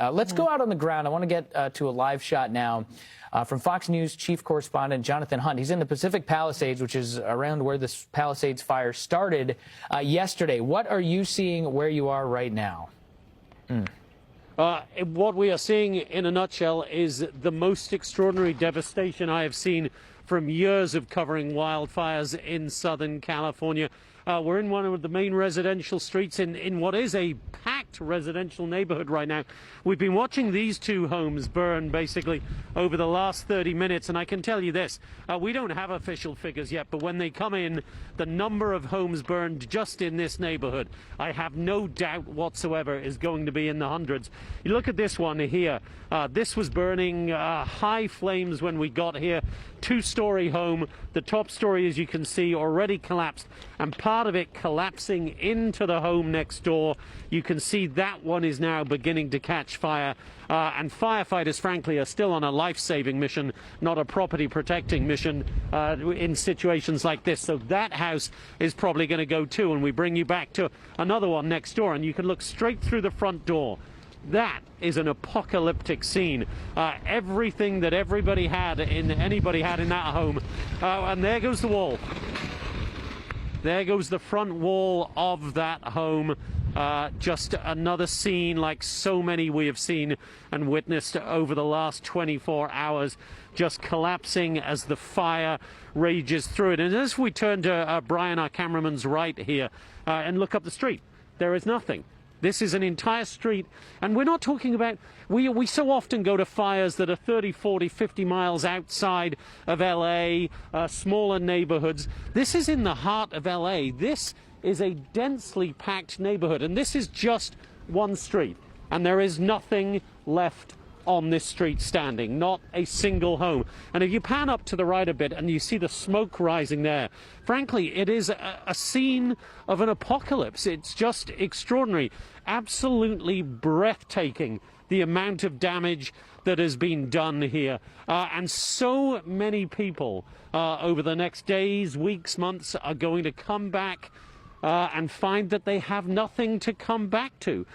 Let's go out on the ground. I want to get to a live shot now from Fox News chief correspondent Jonathan Hunt. He's in the Pacific Palisades, which is around where this Palisades fire started yesterday. What are you seeing where you are right now? What we are seeing in a nutshell is the most extraordinary devastation I have seen from years of covering wildfires in Southern California. We're in one of the main residential streets in what is a packed residential neighborhood right now. We've been watching these two homes burn basically over the last 30 minutes, and I can tell you this, we don't have official figures yet, but when they come in, the number of homes burned just in this neighborhood, I have no doubt whatsoever is going to be in the hundreds. You look at this one here, this was burning high flames when we got here, two-story home. The top story, as you can see, already collapsed, and part of it collapsing into the home next door. You can see that one is now beginning to catch fire, and firefighters, frankly, are still on a life-saving mission, not a property-protecting mission in situations like this. So that house is probably going to go too, and we bring you back to another one next door, and you can look straight through the front door. That is an apocalyptic scene. Everything that anybody had in that home, and there goes the wall. There goes the front wall of that home. Just another scene like so many we have seen and witnessed over the last 24 hours, just collapsing as the fire rages through it. And as we turn to Brian, our cameraman's right here, and look up the street, there is nothing. This is an entire street, and we're not talking about, we so often go to fires that are 30, 40, 50 miles outside of LA, smaller neighborhoods. This is in the heart of LA. This is a densely packed neighborhood, and this is just one street, and there is nothing left on this street standing, not a single home. And if you pan up to the right a bit and you see the smoke rising there, frankly, it is a scene of an apocalypse. It's just extraordinary, absolutely breathtaking, the amount of damage that has been done here. And so many people over the next days, weeks, months are going to come back and find that they have nothing to come back to,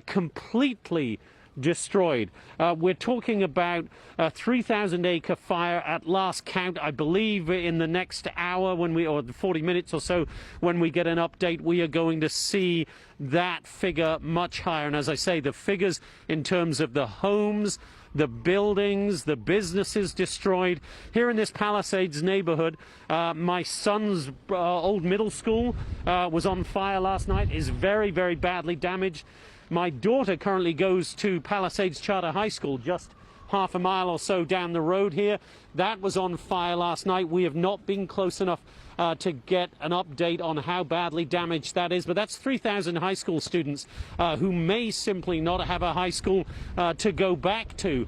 completely destroyed. We're talking about a 3,000-acre fire at last count. I believe in the next hour, or 40 minutes or so, when we get an update, we are going to see that figure much higher. And as I say, the figures in terms of the homes, the buildings, the businesses destroyed. Here in this Palisades neighborhood, my son's old middle school was on fire last night, is very, very badly damaged. My daughter currently goes to Palisades Charter High School, just half a mile or so down the road here. That was on fire last night. We have not been close enough to get an update on how badly damaged that is, but that's 3,000 high school students who may simply not have a high school to go back to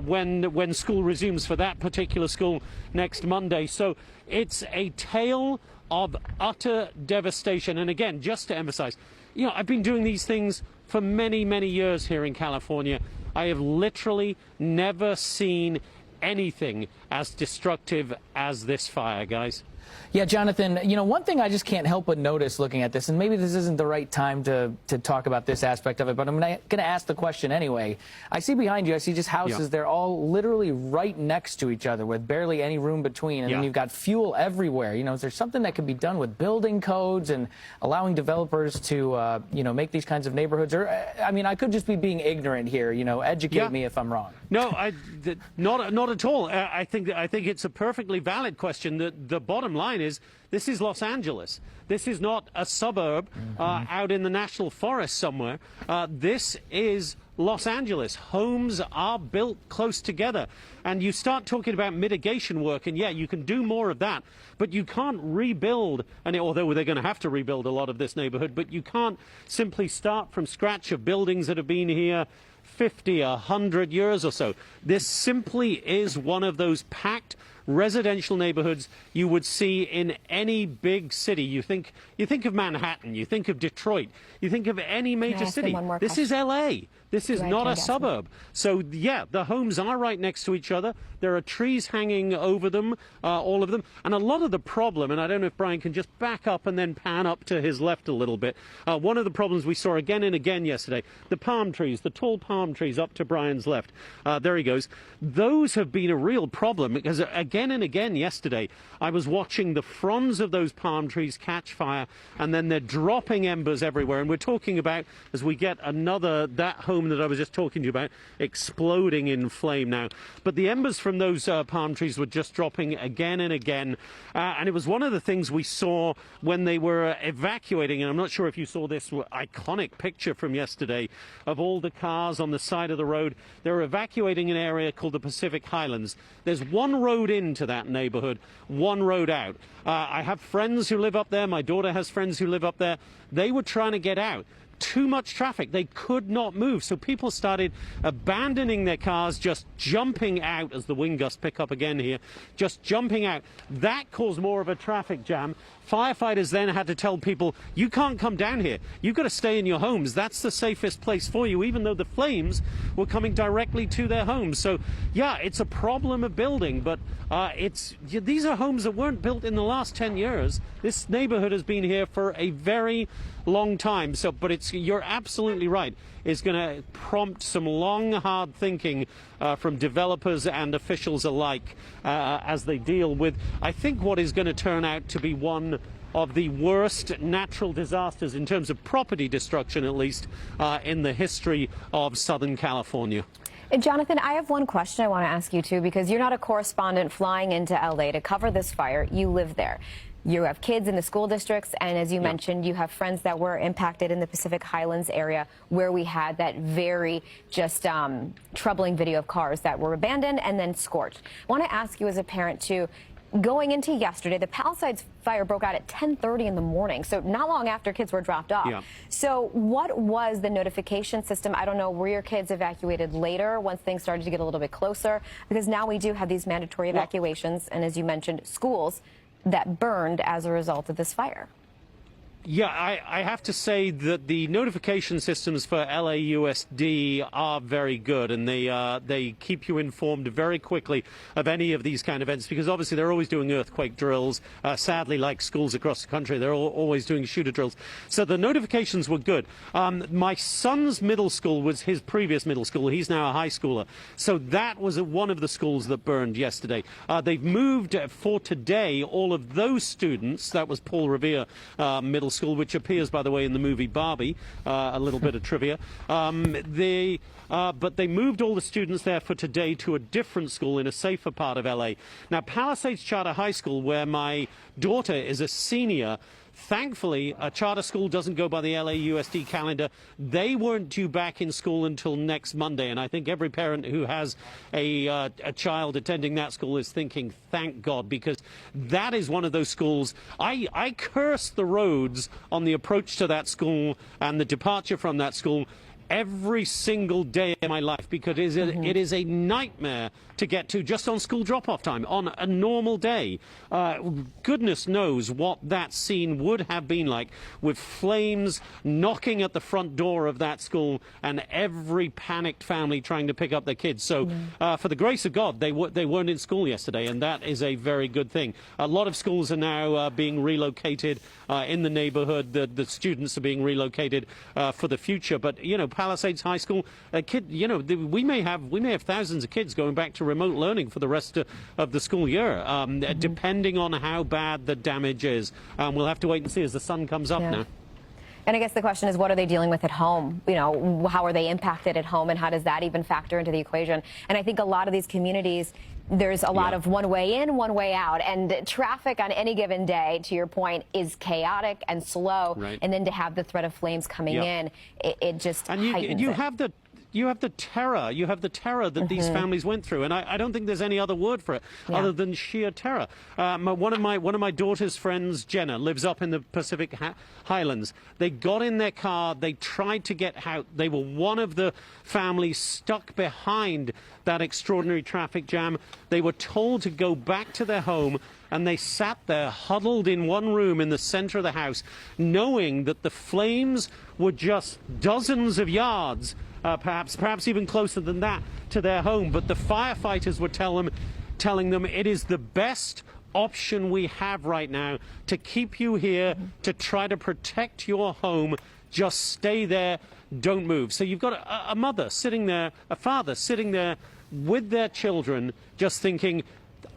when school resumes for that particular school next Monday. So it's a tale of utter devastation. And again, just to emphasize, you know, I've been doing these things for many, many years here in California. I have literally never seen anything as destructive as this fire, guys. Yeah, Jonathan, you know, one thing I just can't help but notice looking at this, and maybe this isn't the right time to talk about this aspect of it, but I'm going to ask the question anyway. I see behind you, I see just houses, they're all literally right next to each other with barely any room between, and then you've got fuel everywhere. You know, is there something that could be done with building codes and allowing developers to, you know, make these kinds of neighborhoods? Or, I mean, I could just be being ignorant here, you know, educate me if I'm wrong. No, not at all. I think it's a perfectly valid question. The bottom line is, this is Los Angeles. This is not a suburb out in the national forest somewhere. This is Los Angeles. Homes are built close together. And you start talking about mitigation work, and yeah, you can do more of that, but you can't rebuild, and although they're going to have to rebuild a lot of this neighborhood, but you can't simply start from scratch of buildings that have been here 50, 100 years or so. This simply is one of those packed residential neighborhoods you would see in any big city. You think of Manhattan, you think of Detroit, you think of any major city. This is LA. This is not a suburb. So, yeah, the homes are right next to each other. There are trees hanging over them, all of them. And a lot of the problem, and I don't know if Brian can just back up and then pan up to his left a little bit. One of the problems we saw again and again yesterday, the palm trees, the tall palm trees up to Brian's left. There he goes. Those have been a real problem because again and again yesterday, I was watching the fronds of those palm trees catch fire and then they're dropping embers everywhere. And we're talking about, as we get that home that I was just talking to you about, exploding in flame now. But the embers from those palm trees were just dropping again and again. And it was one of the things we saw when they were evacuating. And I'm not sure if you saw this iconic picture from yesterday of all the cars on the side of the road. They were evacuating an area called the Pacific Highlands. There's one road into that neighborhood, one road out. I have friends who live up there. My daughter has friends who live up there. They were trying to get out. Too much traffic. They could not move. So people started abandoning their cars, just jumping out as the wind gusts pick up again here, just jumping out. That caused more of a traffic jam. Firefighters then had to tell people, you can't come down here. You've got to stay in your homes. That's the safest place for you, even though the flames were coming directly to their homes. So, yeah, it's a problem of building, but these are homes that weren't built in the last 10 years. This neighborhood has been here for a very long time. So, but you're absolutely right. It's going to prompt some long, hard thinking from developers and officials alike as they deal with, I think, what is going to turn out to be one of the worst natural disasters in terms of property destruction, at least, in the history of Southern California. Jonathan, I have one question I want to ask you, too, because you're not a correspondent flying into L.A. to cover this fire. You live there. You have kids in the school districts, and as you mentioned, you have friends that were impacted in the Pacific Highlands area where we had that very just troubling video of cars that were abandoned and then scorched. I want to ask you as a parent, too, going into yesterday, the Palisades fire broke out at 10:30 in the morning, so not long after kids were dropped off. Yeah. So what was the notification system? I don't know, were your kids evacuated later once things started to get a little bit closer? Because now we do have these mandatory evacuations, and as you mentioned, schools that burned as a result of this fire. Yeah, I have to say that the notification systems for LAUSD are very good, and they keep you informed very quickly of any of these kind of events, because obviously they're always doing earthquake drills. Sadly, like schools across the country, they're always doing shooter drills. So the notifications were good. My son's middle school was his previous middle school. He's now a high schooler. So that was one of the schools that burned yesterday. They've moved for today all of those students. That was Paul Revere Middle School, which appears, by the way, in the movie Barbie. A little bit of trivia. But they moved all the students there for today to a different school in a safer part of LA. Now, Palisades Charter High School, where my daughter is a senior, thankfully, a charter school doesn't go by the LAUSD calendar. They weren't due back in school until next Monday, and I think every parent who has a child attending that school is thinking, thank God, because that is one of those schools. I curse the roads on the approach to that school and the departure from that school every single day of my life, because it is a nightmare to get to just on school drop-off time on a normal day. Goodness knows what that scene would have been like, with flames knocking at the front door of that school and every panicked family trying to pick up their kids. So for the grace of God, they weren't in school yesterday, and that is a very good thing. A lot of schools are now being relocated in the neighborhood. The students are being relocated for the future. But, you know, Palisades High School, we may have thousands of kids going back to remote learning for the rest of the school year, depending on how bad the damage is. We'll have to wait and see as the sun comes up now. And I guess the question is, what are they dealing with at home? You know, how are they impacted at home, and how does that even factor into the equation? And I think a lot of these communities, there's a lot of one way in, one way out, and traffic on any given day, to your point, is chaotic and slow. Right. And then to have the threat of flames coming in, it just heightens it. the terror. You have the terror that these families went through, and I don't think there's any other word for it other than sheer terror. One of my daughter's friends, Jenna, lives up in the Pacific Highlands. They got in their car. They tried to get out. They were one of the families stuck behind that extraordinary traffic jam. They were told to go back to their home, and they sat there huddled in one room in the center of the house, knowing that the flames were just dozens of yards, perhaps even closer than that, to their home. But the firefighters were telling them it is the best option we have right now to keep you here, to try to protect your home. Just stay there, don't move. So you've got a mother sitting there, a father sitting there with their children, just thinking,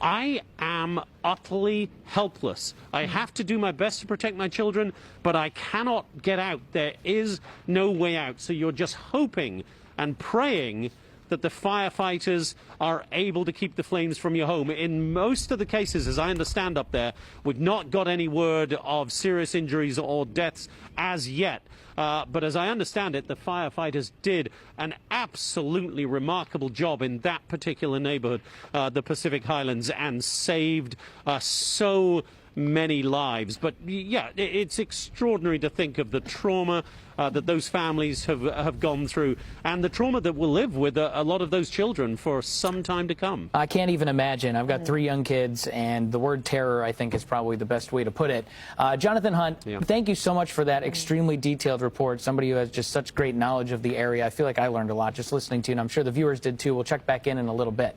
I am utterly helpless. I have to do my best to protect my children, but I cannot get out. There is no way out. So you're just hoping and praying that the firefighters are able to keep the flames from your home. In most of the cases, as I understand up there, we've not got any word of serious injuries or deaths as yet. But as I understand it, the firefighters did an absolutely remarkable job in that particular neighborhood, the Pacific Highlands, and saved so many lives. But yeah, it's extraordinary to think of the trauma that those families have gone through, and the trauma that will live with a lot of those children for some time to come. I can't even imagine. I've got 3 young kids, and the word terror, I think, is probably the best way to put it. Jonathan Hunt, thank you so much for that extremely detailed report. Somebody who has just such great knowledge of the area. I feel like I learned a lot just listening to you, and I'm sure the viewers did too. We'll check back in a little bit.